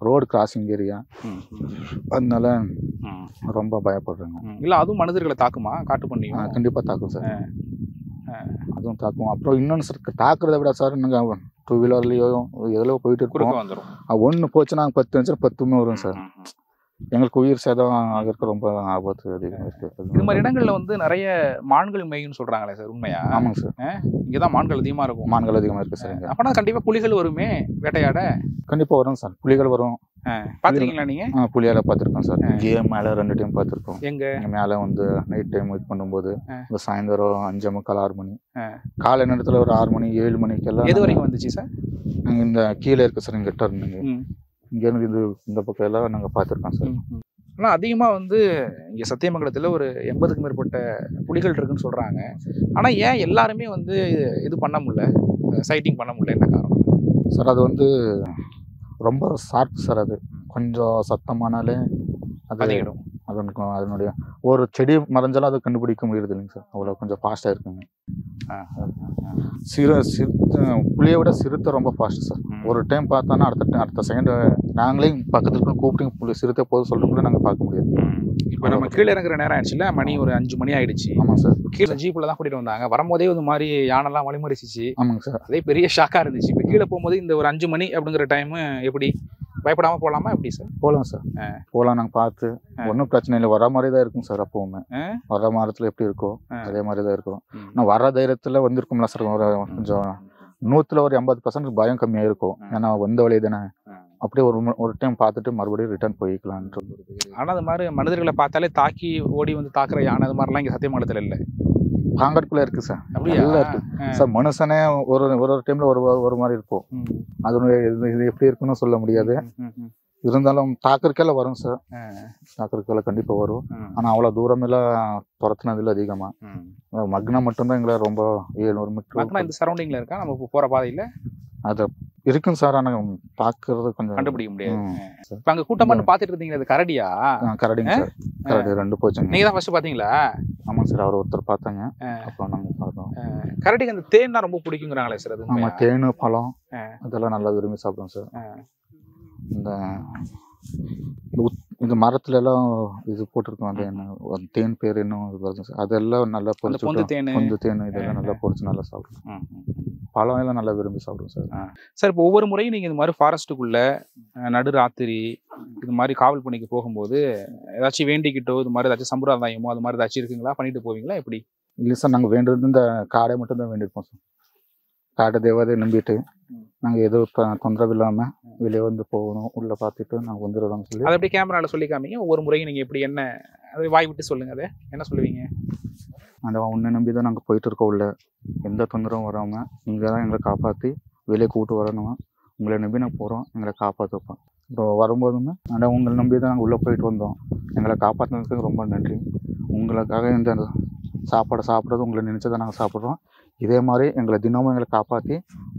ரோடு கிராசிங் ஏரியா, அதனால ரொம்ப பயப்படுறாங்க. இல்ல அதுவும் மனிதர்களை தாக்குமா? காட்டு பண்ணி கண்டிப்பா தாக்கும் சார். அதுவும் தாக்கும். அப்புறம் இன்னொன்று சார் தாக்குறத விட சார் நாங்கள் 2 வீலர்லேயோ எதிலோ போயிட்டு இருக்கோம், ஒன்று போச்சுன்னா 10 நிமிஷம் 10மே வரும் சார். எங்களுக்கு உயிர் சேதம் ஆகிறதுக்கு ரொம்ப ஆபத்து அதிகமாக இருக்குது. இது மாதிரி இடங்கள்ல வந்து நிறைய மான்கள் மேயும்னு சொல்றாங்களே சார், உண்மையா? ஆமாங்க சார், இங்கதான் மான்கள் அதிகமா இருக்கும். மான்கள் அதிகமாக இருக்குது சார். அப்பனா கண்டிப்பா புலிகள் வருமே வேட்டையாட? கண்டிப்பாக வரும் சார், புலிகள் வரும். பாத்துருக்கீங்களா நீங்க? புலியால பார்த்துருக்கோம் சார். இங்கேயே மேலே 2 டைம் பார்த்துருக்கோம். எங்க மேலே வந்து நைட் டைம் இது பண்ணும்போது சாயந்தரம் 5:45 6 மணி, காலை நேரத்தில் ஒரு 6 மணி 7 மணிக்கெல்லாம். எது வரைக்கும் வந்துச்சு சார்? நாங்கள் இந்த கீழே இருக்கு சார், இங்கிட்ட இருந்துங்க இங்கேருந்து இந்த பக்கம் எல்லாம் நாங்கள் பார்த்துருக்கோம் சார். ஆனால் அதிகமாக வந்து இங்கே சத்தியமங்கலத்தில் ஒரு 80க்கும் மேற்பட்ட புலிகள் இருக்குன்னு சொல்கிறாங்க. ஆனால் ஏன் எல்லாருமே வந்து இது பண்ண முடியல, சைட்டிங் பண்ண முடியல, என்ன காரணம் சார்? அது வந்து ரொம்ப ஷார்ப் சார். அது கொஞ்சம் சத்தமானாலே அது அதிகம். அதனுடைய ஒரு செடி மறைஞ்சாலும் அதை கண்டுபிடிக்க முடியுது இல்லைங்க சார், அவ்வளோ கொஞ்சம் ஃபாஸ்ட்டாக இருக்குங்க. புளியை விட சிறுத்தை ரொம்ப ஃபாஸ்ட் சார். ஒரு டைம் பார்த்தோன்னா அடுத்த செகண்ட் நாங்களே பக்கத்துல இருந்து கூப்பிட்டு சிறுத்தை போது சொல்லிட்டு கூட நாங்கள் பார்க்க முடியாது. இப்போ நம்ம கீழே இறங்குற நேரம் ஆயிடுச்சுல, மணி ஒரு 5 மணி ஆயிடுச்சு. ஆமாம் சார். கீழே ஜீப்பில் தான் கூட்டிகிட்டு வந்தாங்க. வரும்போதே ஒரு மாதிரி யானெல்லாம் வழிமறிச்சிச்சு. ஆமாங்க சார், அதே பெரிய ஷாக்காக இருந்துச்சு. இப்போ கீழே போகும்போது இந்த ஒரு 5 மணி அப்படிங்கிற டைமு எப்படி பயப்படாமல் போகலாமா எப்படி சார்? போகலாம் சார், போகலாம். நாங்கள் பார்த்து ஒன்றும் பிரச்சனை இல்லை, வர மாதிரி தான் இருக்கும் சார். அப்போவுமே வர மரத்தில் எப்படி இருக்கோ அதே மாதிரி தான் இருக்கும். ஆனால் வர தைரியத்தில் வந்திருக்கும்ல சார், ஒரு கொஞ்சம் 100ல் ஒரு 80% பயம் கம்மியாக இருக்கும். ஏன்னா வந்த வழி தானே, அப்படியே ஒரு டைம் பார்த்துட்டு மறுபடியும் ரிட்டர்ன் போய்க்கலான்ட்டு. ஆனால் அது மாதிரி மனிதர்களை பார்த்தாலே தாக்கி ஓடி வந்து தாக்குற யானை அது மாதிரிலாம் இங்கே சத்தியமங்கலத்தில் இல்லை. காங்கட்டுக்குள்ள இருக்கு சார், அப்படியே இருக்கு சார். மனுஷனே ஒரு டைம்ல ஒரு மாதிரி இருப்போம். அதனுடைய இது எப்படி இருக்குன்னு சொல்ல முடியாது. இருந்தாலும் தாக்கறதுக்கெல்லாம் வரும் சார், தாக்கறதுக்கெல்லாம் கண்டிப்பா வரும். ஆனா அவ்வளவு தூரம் எல்லாம் துரத்துனதில்ல. அதிகமா மக்னா மட்டும்தான் எங்களை ரொம்ப 700 மீட்டர் இந்த சரௌண்டிங்ல இருக்கா நம்ம போற பாதையில அது இருக்கும் சார். ஆனா பாக்குறது கொஞ்சம் கண்டுபிடிக்க முடியாது. இப்ப அங்க கூட்டமா பாத்துட்டு இருந்தீங்க, அது கரடியா? கரடிங்க சார், கரடி 2 போச்சுங்க. நீங்க தான் ஃபர்ஸ்ட் பாத்தீங்களா? ஆமா சார், அவர் ஒருத்தர் பார்த்தாங்க, அப்புறம் நாங்க பார்த்தோம். கரடிக்கு அந்த தேன்னா ரொம்ப பிடிக்குங்கிறாங்களே சார்? அது ஆமா, தேனு பழம் அதெல்லாம் நல்லா விரும்பி சாப்பிடுவோம் சார். இந்த மரத்துல எல்லாம் இது போட்டிருக்கோம், அது என்ன தேன் பேர் என்ன வருது சார், அதெல்லாம் நல்லா பொறிச்சு பொந்து தேன் இதெல்லாம் நல்லா பொறிச்சு நல்லா சாப்பிடுவோம். பழம் எல்லாம் நல்லா விரும்பி சாப்பிடுவோம் சார். சார், இப்போ ஒவ்வொரு முறையும் நீங்க இந்த மாதிரி ஃபாரஸ்ட்டுக்குள்ள நடுராத்திரி இது மாதிரி காவல் பணிக்கு போகும்போது ஏதாச்சும் வேண்டிக்கிட்டோ இது மாதிரி ஏதாச்சும் சம்பிரதாயமோ அது மாதிரி ஏதாச்சும் இருக்குங்களா? பண்ணிட்டு போவீங்களா எப்படி? இல்லை சார், நாங்கள் வேண்டியது இந்த காடை மட்டும் தான் வேண்டியிருப்போம் சார். காட்டை தேவதை நம்பிட்டு நாங்கள் எதுவும் தொந்தரவு இல்லாமல் வெளியே வந்து போகணும், உள்ளே பார்த்துட்டு நாங்கள் வந்துடுறோம்னு சொல்லி. அதை எப்படி கேமராவில் சொல்லிக்காமீங்க? ஒவ்வொரு முறையும் நீங்கள் எப்படி என்ன அதை வாய் விட்டு சொல்லுங்கள், அதை என்ன சொல்லுவீங்க? அந்த உன்னை நம்பி தான் நாங்கள் போயிட்டு இருக்கோம், உள்ள எந்த தொந்தரவும் வராமல் நீங்கள் தான் எங்களை காப்பாற்றி வெளியே கூப்பிட்டு வரணும். உங்களை நம்பி நாங்கள் போகிறோம், எங்களை காப்பாற்றுப்போம். இப்போ வரும்போதுமே ஆனால் உங்களை நம்பி தான் நாங்கள் உள்ளே போயிட்டு வந்தோம், எங்களை காப்பாற்றினதுக்கு ரொம்ப நன்றி. உங்களுக்காக இந்த சாப்பாடை சாப்பிட்றது உங்களை நினச்சி தான் நாங்கள் சாப்பிட்றோம். இதே மாதிரி எங்களை தினமும் எங்களை காப்பாற்றி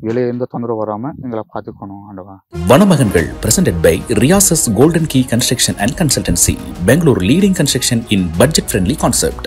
வெளியே எந்த தொந்தரவு வராமல் எங்களை பார்த்துக்கணும் ஆண்டவா. வனமகன்கள் presented by Riyasa's Golden Key Construction and Consultancy, Bangalore leading construction in budget friendly concept.